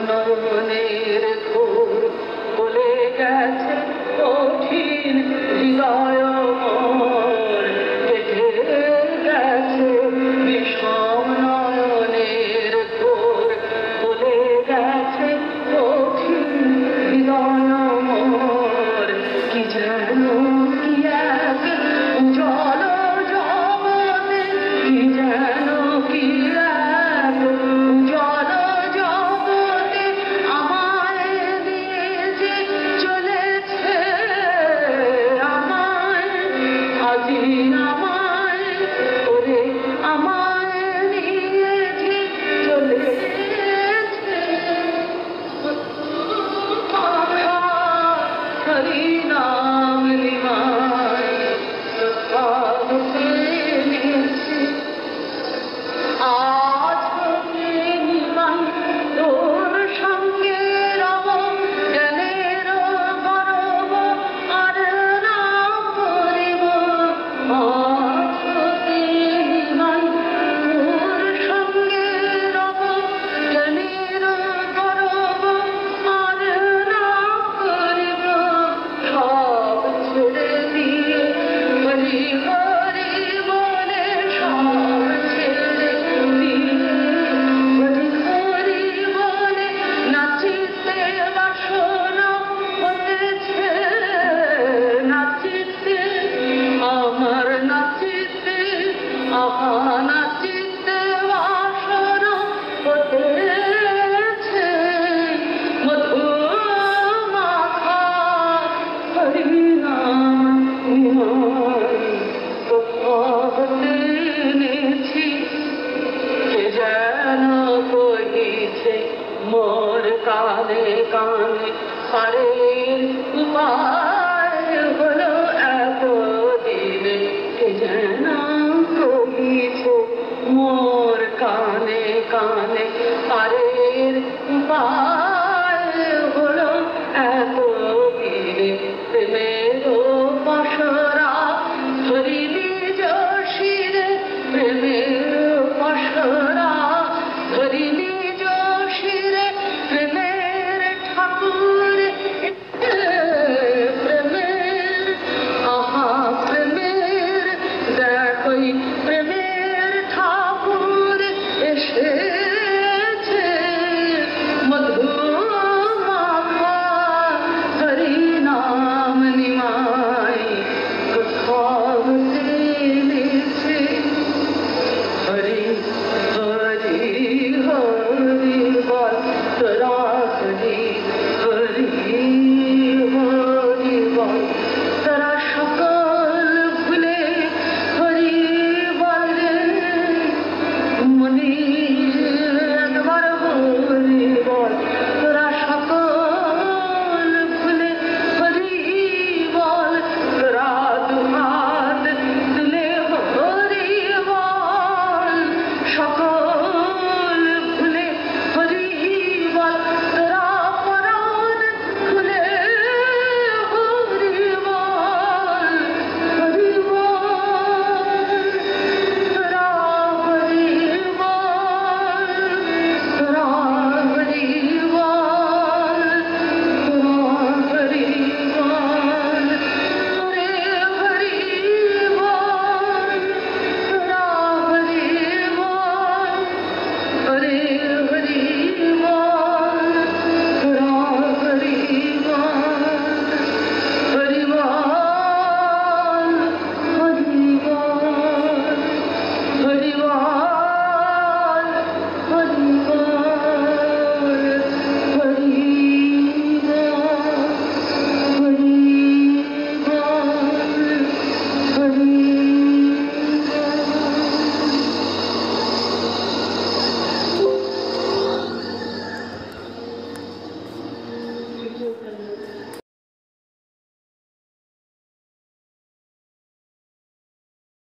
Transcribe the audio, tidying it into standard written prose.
নয়নের ঘোর বলে গেছে কঠিন হৃদয় মোর, কেটে গেছে বিষম নয়নের ঘোর বলে গেছে কঠিন হৃদয় মোর। কি যেন কি এক উজ্জ্বল জগতে, কি যেন কি এক উজ্জ্বল জগতে আমায় নিয়ে যে চলেছে, আমায় আজি আমায় ওরে আমায় নিয়ে যে চলেছে। হরি নাম নিমাই সত্তাবতে নিয়েছি, আজ হতে নিমাই তোর সঙ্গে রব, জ্ঞানের গরব আর নাম করিব। আজ হতে নিমাই তোর সঙ্গে রব, জ্ঞানের গরব আর নাম করিব। সব ছেড়ে দিয়ে হরি হরি বলে, সব ছেড়ে দিয়ে হরি হরি বলে নাচিতে বাসনা হতেছে, নাচিতে আমার নাচিতে আহা নাচিতে বাসনা হতেছে। মধু মাখা হরি নাম নিমাই সত্তাবতে এনেছি, কে যেন কহিছে মোর কানে কানে পারের উপায়।